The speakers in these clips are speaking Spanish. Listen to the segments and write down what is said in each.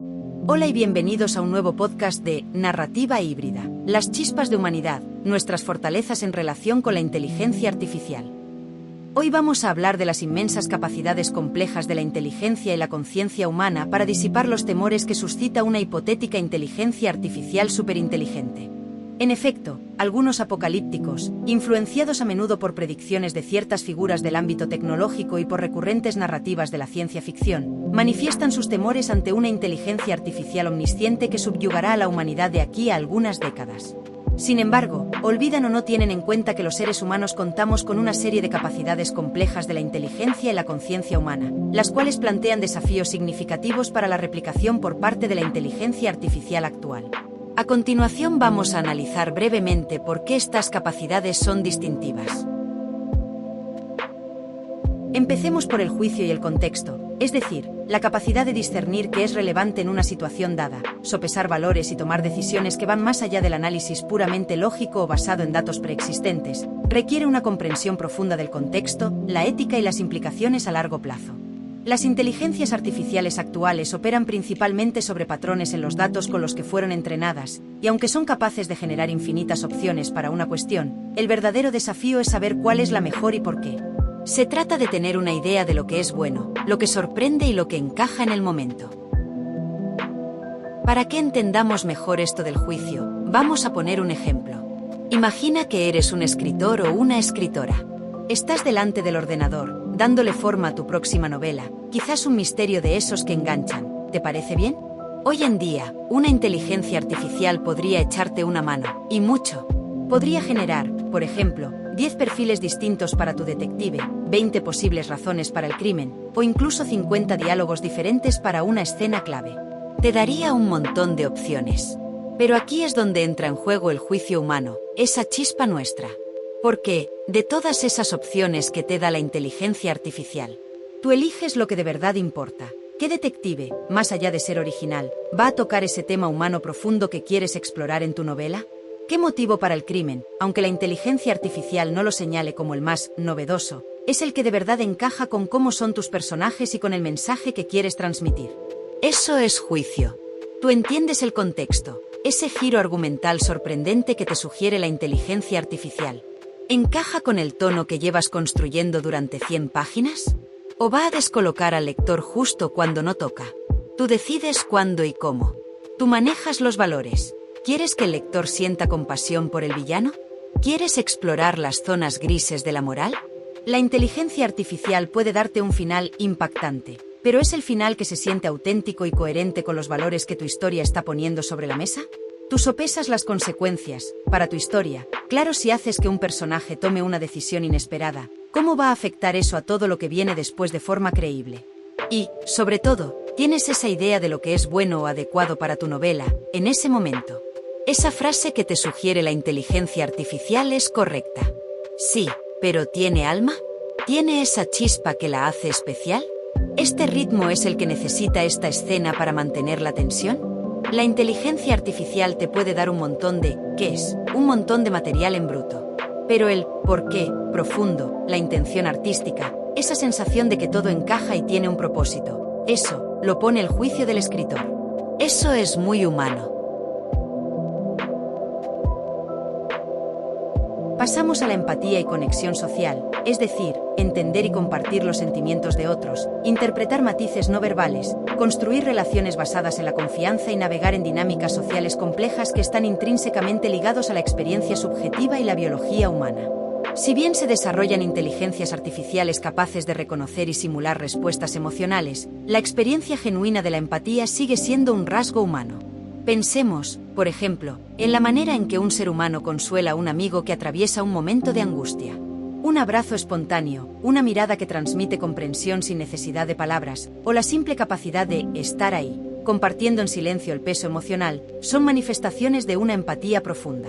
Hola y bienvenidos a un nuevo podcast de Narrativa Híbrida, las chispas de humanidad, nuestras fortalezas en relación con la inteligencia artificial. Hoy vamos a hablar de las inmensas capacidades complejas de la inteligencia y la conciencia humana para disipar los temores que suscita una hipotética inteligencia artificial superinteligente. En efecto, algunos apocalípticos, influenciados a menudo por predicciones de ciertas figuras del ámbito tecnológico y por recurrentes narrativas de la ciencia ficción, manifiestan sus temores ante una inteligencia artificial omnisciente que subyugará a la humanidad de aquí a algunas décadas. Sin embargo, olvidan o no tienen en cuenta que los seres humanos contamos con una serie de capacidades complejas de la inteligencia y la conciencia humana, las cuales plantean desafíos significativos para la replicación por parte de la inteligencia artificial actual. A continuación vamos a analizar brevemente por qué estas capacidades son distintivas. Empecemos por el juicio y el contexto, es decir, la capacidad de discernir qué es relevante en una situación dada, sopesar valores y tomar decisiones que van más allá del análisis puramente lógico o basado en datos preexistentes, requiere una comprensión profunda del contexto, la ética y las implicaciones a largo plazo. Las inteligencias artificiales actuales operan principalmente sobre patrones en los datos con los que fueron entrenadas, y aunque son capaces de generar infinitas opciones para una cuestión, el verdadero desafío es saber cuál es la mejor y por qué. Se trata de tener una idea de lo que es bueno, lo que sorprende y lo que encaja en el momento. Para que entendamos mejor esto del juicio, vamos a poner un ejemplo. Imagina que eres un escritor o una escritora. Estás delante del ordenador, dándole forma a tu próxima novela, quizás un misterio de esos que enganchan. ¿Te parece bien? Hoy en día, una inteligencia artificial podría echarte una mano, y mucho. Podría generar, por ejemplo, 10 perfiles distintos para tu detective, 20 posibles razones para el crimen, o incluso 50 diálogos diferentes para una escena clave. Te daría un montón de opciones. Pero aquí es donde entra en juego el juicio humano, esa chispa nuestra. Porque, de todas esas opciones que te da la inteligencia artificial, tú eliges lo que de verdad importa. ¿Qué detective, más allá de ser original, va a tocar ese tema humano profundo que quieres explorar en tu novela? ¿Qué motivo para el crimen, aunque la inteligencia artificial no lo señale como el más novedoso, es el que de verdad encaja con cómo son tus personajes y con el mensaje que quieres transmitir? Eso es juicio. Tú entiendes el contexto, ese giro argumental sorprendente que te sugiere la inteligencia artificial. ¿Encaja con el tono que llevas construyendo durante 100 páginas? ¿O va a descolocar al lector justo cuando no toca? Tú decides cuándo y cómo. Tú manejas los valores. ¿Quieres que el lector sienta compasión por el villano? ¿Quieres explorar las zonas grises de la moral? La inteligencia artificial puede darte un final impactante, pero ¿es el final que se siente auténtico y coherente con los valores que tu historia está poniendo sobre la mesa? Tú sopesas las consecuencias, para tu historia. Claro, si haces que un personaje tome una decisión inesperada, ¿cómo va a afectar eso a todo lo que viene después de forma creíble? Y, sobre todo, ¿tienes esa idea de lo que es bueno o adecuado para tu novela, en ese momento? Esa frase que te sugiere la inteligencia artificial es correcta. Sí, pero ¿tiene alma? ¿Tiene esa chispa que la hace especial? ¿Este ritmo es el que necesita esta escena para mantener la tensión? La inteligencia artificial te puede dar un montón de qués, un montón de material en bruto. Pero el por qué, profundo, la intención artística, esa sensación de que todo encaja y tiene un propósito, eso lo pone el juicio del escritor. Eso es muy humano. Pasamos a la empatía y conexión social, es decir, entender y compartir los sentimientos de otros, interpretar matices no verbales, construir relaciones basadas en la confianza y navegar en dinámicas sociales complejas que están intrínsecamente ligados a la experiencia subjetiva y la biología humana. Si bien se desarrollan inteligencias artificiales capaces de reconocer y simular respuestas emocionales, la experiencia genuina de la empatía sigue siendo un rasgo humano. Pensemos, por ejemplo, en la manera en que un ser humano consuela a un amigo que atraviesa un momento de angustia. Un abrazo espontáneo, una mirada que transmite comprensión sin necesidad de palabras, o la simple capacidad de estar ahí, compartiendo en silencio el peso emocional, son manifestaciones de una empatía profunda.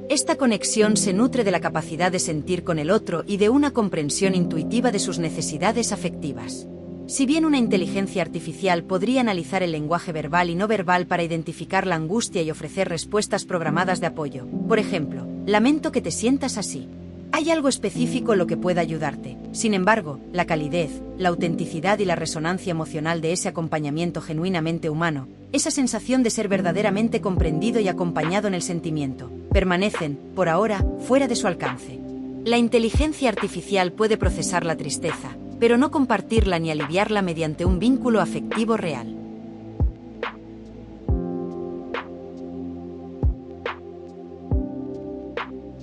Esta conexión se nutre de la capacidad de sentir con el otro y de una comprensión intuitiva de sus necesidades afectivas. Si bien una inteligencia artificial podría analizar el lenguaje verbal y no verbal para identificar la angustia y ofrecer respuestas programadas de apoyo, por ejemplo, lamento que te sientas así. Hay algo específico en lo que pueda ayudarte. Sin embargo, la calidez, la autenticidad y la resonancia emocional de ese acompañamiento genuinamente humano esa sensación de ser verdaderamente comprendido y acompañado en el sentimiento, permanecen, por ahora, fuera de su alcance. La inteligencia artificial puede procesar la tristeza, pero no compartirla ni aliviarla mediante un vínculo afectivo real.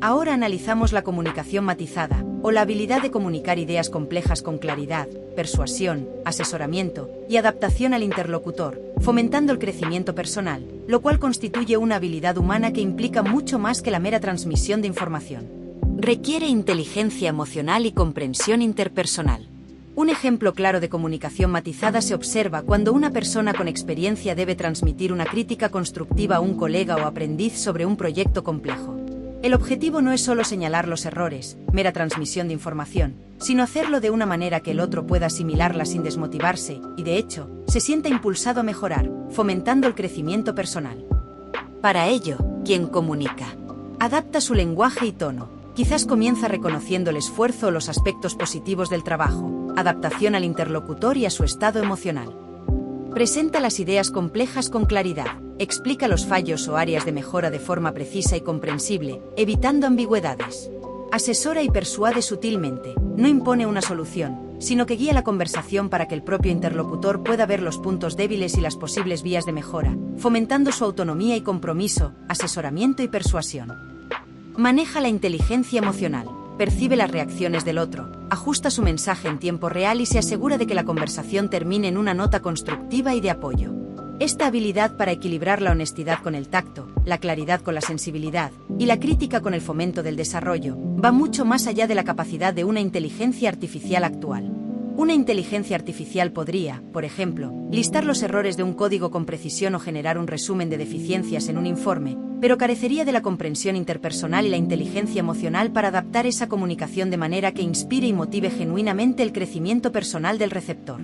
Ahora analizamos la comunicación matizada, o la habilidad de comunicar ideas complejas con claridad, persuasión, asesoramiento y adaptación al interlocutor, fomentando el crecimiento personal, lo cual constituye una habilidad humana que implica mucho más que la mera transmisión de información. Requiere inteligencia emocional y comprensión interpersonal. Un ejemplo claro de comunicación matizada se observa cuando una persona con experiencia debe transmitir una crítica constructiva a un colega o aprendiz sobre un proyecto complejo. El objetivo no es solo señalar los errores, mera transmisión de información, sino hacerlo de una manera que el otro pueda asimilarla sin desmotivarse y, de hecho, se sienta impulsado a mejorar, fomentando el crecimiento personal. Para ello, quien comunica adapta su lenguaje y tono. Quizás comienza reconociendo el esfuerzo o los aspectos positivos del trabajo, adaptación al interlocutor y a su estado emocional. Presenta las ideas complejas con claridad, explica los fallos o áreas de mejora de forma precisa y comprensible, evitando ambigüedades. Asesora y persuade sutilmente, no impone una solución, sino que guía la conversación para que el propio interlocutor pueda ver los puntos débiles y las posibles vías de mejora, fomentando su autonomía y compromiso, asesoramiento y persuasión. Maneja la inteligencia emocional, percibe las reacciones del otro, ajusta su mensaje en tiempo real y se asegura de que la conversación termine en una nota constructiva y de apoyo. Esta habilidad para equilibrar la honestidad con el tacto, la claridad con la sensibilidad y la crítica con el fomento del desarrollo, va mucho más allá de la capacidad de una inteligencia artificial actual. Una inteligencia artificial podría, por ejemplo, listar los errores de un código con precisión o generar un resumen de deficiencias en un informe, pero carecería de la comprensión interpersonal y la inteligencia emocional para adaptar esa comunicación de manera que inspire y motive genuinamente el crecimiento personal del receptor.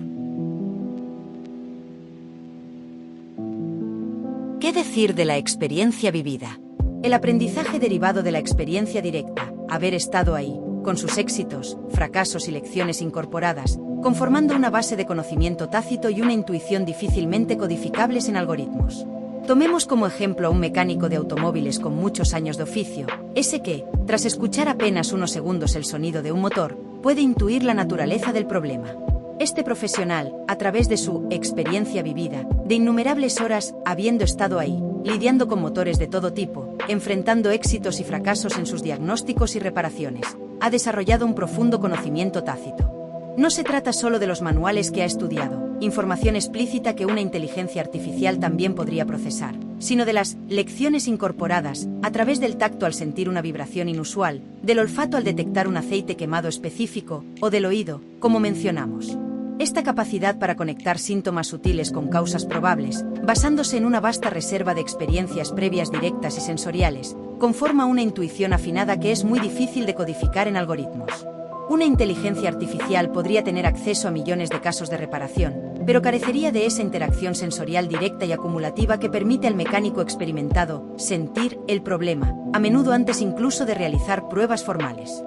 ¿Qué decir de la experiencia vivida? El aprendizaje derivado de la experiencia directa, haber estado ahí, con sus éxitos, fracasos y lecciones incorporadas, conformando una base de conocimiento tácito y una intuición difícilmente codificables en algoritmos. Tomemos como ejemplo a un mecánico de automóviles con muchos años de oficio, ese que, tras escuchar apenas unos segundos el sonido de un motor, puede intuir la naturaleza del problema. Este profesional, a través de su experiencia vivida, de innumerables horas habiendo estado ahí, lidiando con motores de todo tipo, enfrentando éxitos y fracasos en sus diagnósticos y reparaciones, ha desarrollado un profundo conocimiento tácito. No se trata solo de los manuales que ha estudiado, información explícita que una inteligencia artificial también podría procesar, sino de las lecciones incorporadas, a través del tacto al sentir una vibración inusual, del olfato al detectar un aceite quemado específico, o del oído, como mencionamos. Esta capacidad para conectar síntomas sutiles con causas probables, basándose en una vasta reserva de experiencias previas directas y sensoriales, conforma una intuición afinada que es muy difícil de codificar en algoritmos. Una inteligencia artificial podría tener acceso a millones de casos de reparación, pero carecería de esa interacción sensorial directa y acumulativa que permite al mecánico experimentado sentir el problema, a menudo antes incluso de realizar pruebas formales.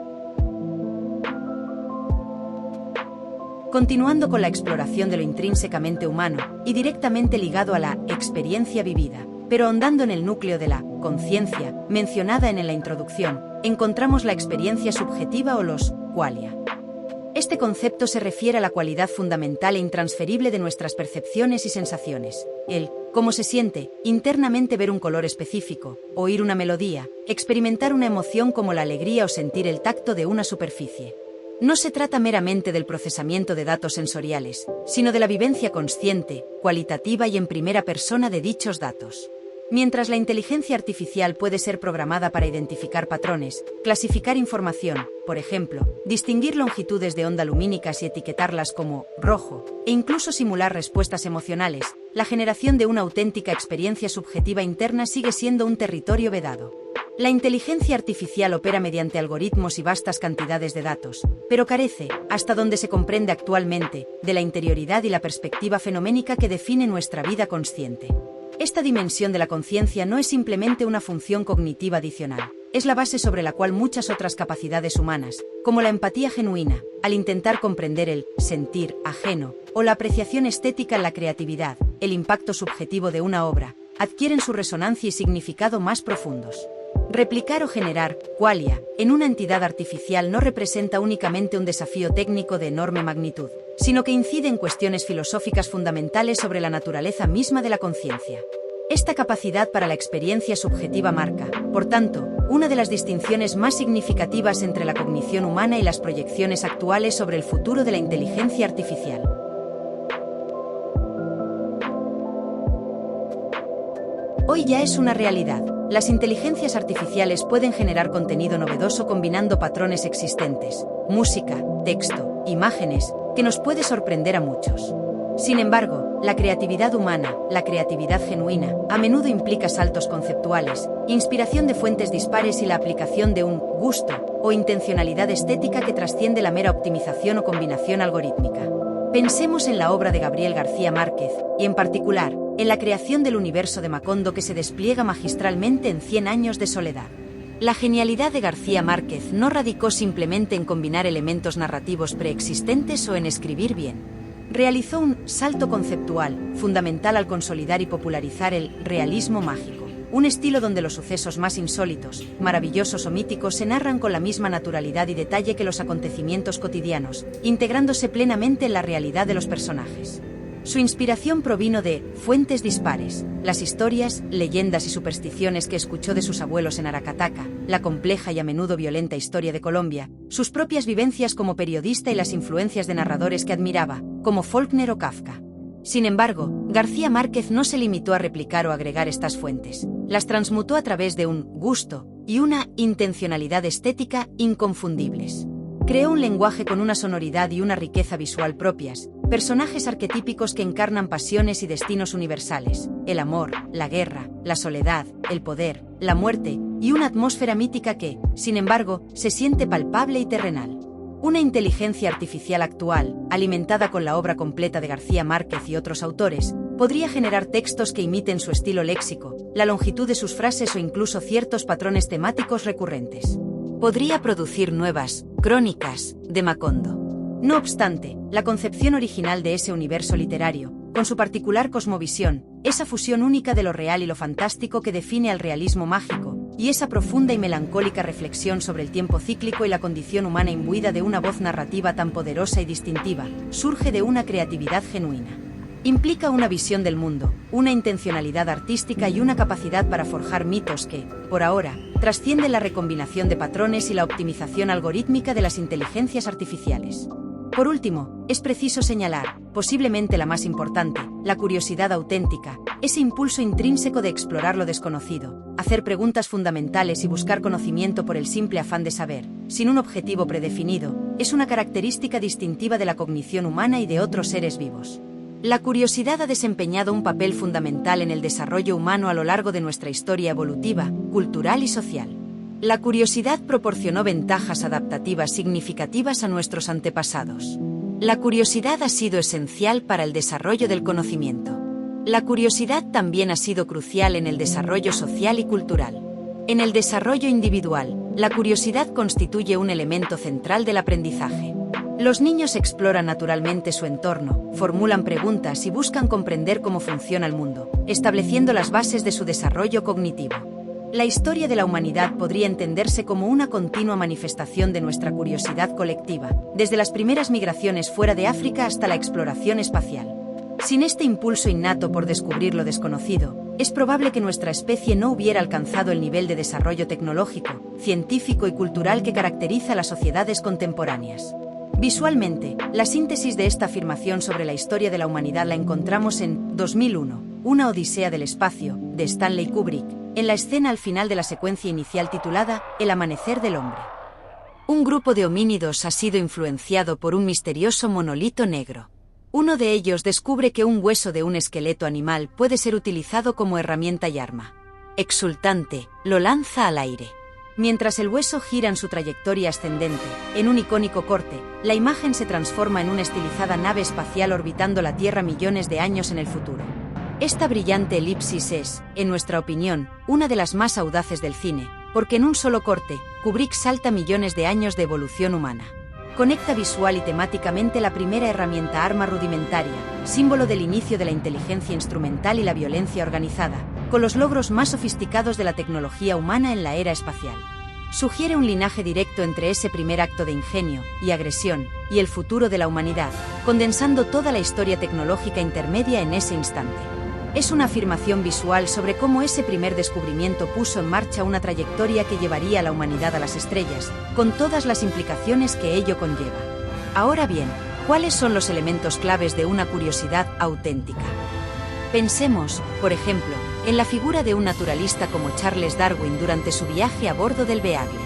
Continuando con la exploración de lo intrínsecamente humano y directamente ligado a la experiencia vivida, pero ahondando en el núcleo de la conciencia, mencionada en la introducción, encontramos la experiencia subjetiva o los qualia. Este concepto se refiere a la cualidad fundamental e intransferible de nuestras percepciones y sensaciones, el cómo se siente internamente ver un color específico, oír una melodía, experimentar una emoción como la alegría o sentir el tacto de una superficie. No se trata meramente del procesamiento de datos sensoriales, sino de la vivencia consciente, cualitativa y en primera persona de dichos datos. Mientras la inteligencia artificial puede ser programada para identificar patrones, clasificar información, por ejemplo, distinguir longitudes de onda lumínicas y etiquetarlas como rojo, e incluso simular respuestas emocionales, la generación de una auténtica experiencia subjetiva interna sigue siendo un territorio vedado. La inteligencia artificial opera mediante algoritmos y vastas cantidades de datos, pero carece, hasta donde se comprende actualmente, de la interioridad y la perspectiva fenoménica que define nuestra vida consciente. Esta dimensión de la conciencia no es simplemente una función cognitiva adicional, es la base sobre la cual muchas otras capacidades humanas, como la empatía genuina, al intentar comprender el sentir ajeno, o la apreciación estética en la creatividad, el impacto subjetivo de una obra, adquieren su resonancia y significado más profundos. Replicar o generar, qualia, en una entidad artificial no representa únicamente un desafío técnico de enorme magnitud, sino que incide en cuestiones filosóficas fundamentales sobre la naturaleza misma de la conciencia. Esta capacidad para la experiencia subjetiva marca, por tanto, una de las distinciones más significativas entre la cognición humana y las proyecciones actuales sobre el futuro de la inteligencia artificial. Hoy ya es una realidad. Las inteligencias artificiales pueden generar contenido novedoso combinando patrones existentes, música, texto, imágenes, que nos puede sorprender a muchos. Sin embargo, la creatividad humana, la creatividad genuina, a menudo implica saltos conceptuales, inspiración de fuentes dispares y la aplicación de un gusto o intencionalidad estética que trasciende la mera optimización o combinación algorítmica. Pensemos en la obra de Gabriel García Márquez, y en particular, en la creación del universo de Macondo que se despliega magistralmente en 100 años de soledad. La genialidad de García Márquez no radicó simplemente en combinar elementos narrativos preexistentes o en escribir bien. Realizó un salto conceptual, fundamental al consolidar y popularizar el realismo mágico, un estilo donde los sucesos más insólitos, maravillosos o míticos se narran con la misma naturalidad y detalle que los acontecimientos cotidianos, integrándose plenamente en la realidad de los personajes. Su inspiración provino de fuentes dispares, las historias, leyendas y supersticiones que escuchó de sus abuelos en Aracataca, la compleja y a menudo violenta historia de Colombia, sus propias vivencias como periodista y las influencias de narradores que admiraba, como Faulkner o Kafka. Sin embargo, García Márquez no se limitó a replicar o agregar estas fuentes, las transmutó a través de un gusto y una intencionalidad estética inconfundibles. Creó un lenguaje con una sonoridad y una riqueza visual propias, personajes arquetípicos que encarnan pasiones y destinos universales, el amor, la guerra, la soledad, el poder, la muerte, y una atmósfera mítica que, sin embargo, se siente palpable y terrenal. Una inteligencia artificial actual, alimentada con la obra completa de García Márquez y otros autores, podría generar textos que imiten su estilo léxico, la longitud de sus frases o incluso ciertos patrones temáticos recurrentes. Podría producir nuevas crónicas de Macondo. No obstante, la concepción original de ese universo literario, con su particular cosmovisión, esa fusión única de lo real y lo fantástico que define al realismo mágico, y esa profunda y melancólica reflexión sobre el tiempo cíclico y la condición humana imbuida de una voz narrativa tan poderosa y distintiva, surge de una creatividad genuina. Implica una visión del mundo, una intencionalidad artística y una capacidad para forjar mitos que, por ahora, trascienden la recombinación de patrones y la optimización algorítmica de las inteligencias artificiales. Por último, es preciso señalar, posiblemente la más importante, la curiosidad auténtica, ese impulso intrínseco de explorar lo desconocido, hacer preguntas fundamentales y buscar conocimiento por el simple afán de saber, sin un objetivo predefinido, es una característica distintiva de la cognición humana y de otros seres vivos. La curiosidad ha desempeñado un papel fundamental en el desarrollo humano a lo largo de nuestra historia evolutiva, cultural y social. La curiosidad proporcionó ventajas adaptativas significativas a nuestros antepasados. La curiosidad ha sido esencial para el desarrollo del conocimiento. La curiosidad también ha sido crucial en el desarrollo social y cultural. En el desarrollo individual, la curiosidad constituye un elemento central del aprendizaje. Los niños exploran naturalmente su entorno, formulan preguntas y buscan comprender cómo funciona el mundo, estableciendo las bases de su desarrollo cognitivo. La historia de la humanidad podría entenderse como una continua manifestación de nuestra curiosidad colectiva, desde las primeras migraciones fuera de África hasta la exploración espacial. Sin este impulso innato por descubrir lo desconocido, es probable que nuestra especie no hubiera alcanzado el nivel de desarrollo tecnológico, científico y cultural que caracteriza a las sociedades contemporáneas. Visualmente, la síntesis de esta afirmación sobre la historia de la humanidad la encontramos en 2001, Una odisea del espacio, de Stanley Kubrick, en la escena al final de la secuencia inicial titulada El amanecer del hombre. Un grupo de homínidos ha sido influenciado por un misterioso monolito negro. Uno de ellos descubre que un hueso de un esqueleto animal puede ser utilizado como herramienta y arma. Exultante, lo lanza al aire. Mientras el hueso gira en su trayectoria ascendente, en un icónico corte, la imagen se transforma en una estilizada nave espacial orbitando la Tierra millones de años en el futuro. Esta brillante elipsis es, en nuestra opinión, una de las más audaces del cine, porque en un solo corte, Kubrick salta millones de años de evolución humana. Conecta visual y temáticamente la primera herramienta arma rudimentaria, símbolo del inicio de la inteligencia instrumental y la violencia organizada, con los logros más sofisticados de la tecnología humana en la era espacial. Sugiere un linaje directo entre ese primer acto de ingenio y agresión y el futuro de la humanidad, condensando toda la historia tecnológica intermedia en ese instante. Es una afirmación visual sobre cómo ese primer descubrimiento puso en marcha una trayectoria que llevaría a la humanidad a las estrellas, con todas las implicaciones que ello conlleva. Ahora bien, ¿cuáles son los elementos claves de una curiosidad auténtica? Pensemos, por ejemplo, en la figura de un naturalista como Charles Darwin durante su viaje a bordo del Beagle.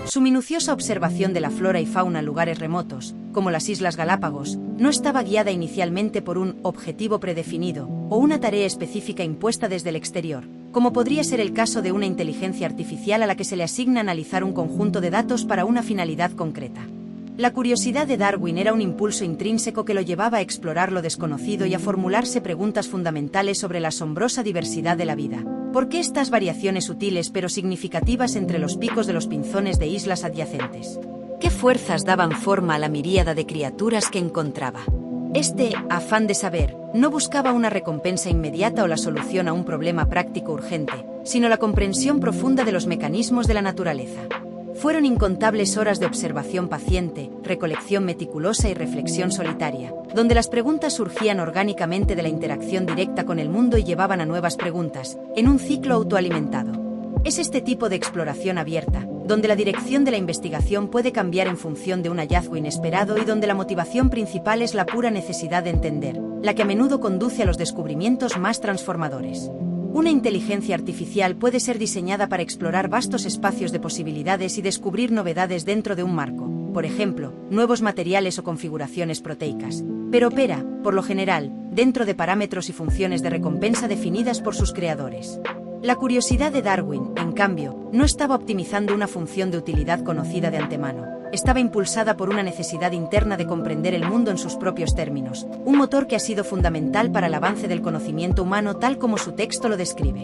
Su minuciosa observación de la flora y fauna en lugares remotos, como las Islas Galápagos, no estaba guiada inicialmente por un objetivo predefinido o una tarea específica impuesta desde el exterior, como podría ser el caso de una inteligencia artificial a la que se le asigna analizar un conjunto de datos para una finalidad concreta. La curiosidad de Darwin era un impulso intrínseco que lo llevaba a explorar lo desconocido y a formularse preguntas fundamentales sobre la asombrosa diversidad de la vida. ¿Por qué estas variaciones sutiles pero significativas entre los picos de los pinzones de islas adyacentes? ¿Qué fuerzas daban forma a la miríada de criaturas que encontraba? Este afán de saber no buscaba una recompensa inmediata o la solución a un problema práctico urgente, sino la comprensión profunda de los mecanismos de la naturaleza. Fueron incontables horas de observación paciente, recolección meticulosa y reflexión solitaria, donde las preguntas surgían orgánicamente de la interacción directa con el mundo y llevaban a nuevas preguntas, en un ciclo autoalimentado. Es este tipo de exploración abierta, donde la dirección de la investigación puede cambiar en función de un hallazgo inesperado y donde la motivación principal es la pura necesidad de entender, la que a menudo conduce a los descubrimientos más transformadores. Una inteligencia artificial puede ser diseñada para explorar vastos espacios de posibilidades y descubrir novedades dentro de un marco, por ejemplo, nuevos materiales o configuraciones proteicas, pero opera, por lo general, dentro de parámetros y funciones de recompensa definidas por sus creadores. La curiosidad de Darwin, en cambio, no estaba optimizando una función de utilidad conocida de antemano. Estaba impulsada por una necesidad interna de comprender el mundo en sus propios términos, un motor que ha sido fundamental para el avance del conocimiento humano tal como su texto lo describe.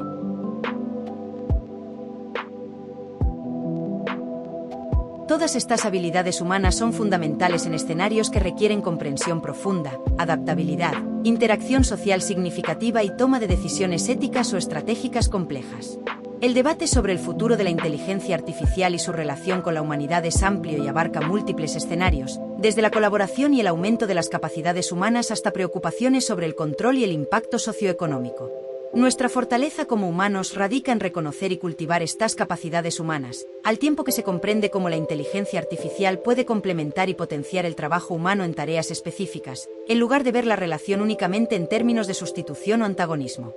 Todas estas habilidades humanas son fundamentales en escenarios que requieren comprensión profunda, adaptabilidad, interacción social significativa y toma de decisiones éticas o estratégicas complejas. El debate sobre el futuro de la inteligencia artificial y su relación con la humanidad es amplio y abarca múltiples escenarios, desde la colaboración y el aumento de las capacidades humanas hasta preocupaciones sobre el control y el impacto socioeconómico. Nuestra fortaleza como humanos radica en reconocer y cultivar estas capacidades humanas, al tiempo que se comprende cómo la inteligencia artificial puede complementar y potenciar el trabajo humano en tareas específicas, en lugar de ver la relación únicamente en términos de sustitución o antagonismo.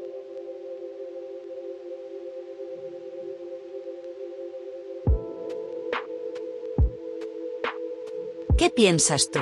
¿Qué piensas tú?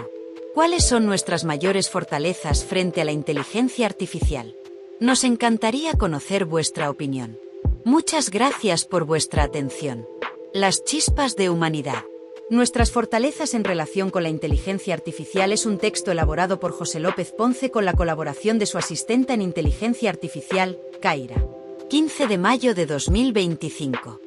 ¿Cuáles son nuestras mayores fortalezas frente a la inteligencia artificial? Nos encantaría conocer vuestra opinión. Muchas gracias por vuestra atención. Las chispas de humanidad. Nuestras fortalezas en relación con la inteligencia artificial es un texto elaborado por José López Ponce con la colaboración de su asistenta en inteligencia artificial, Kaira. 15 de mayo de 2025.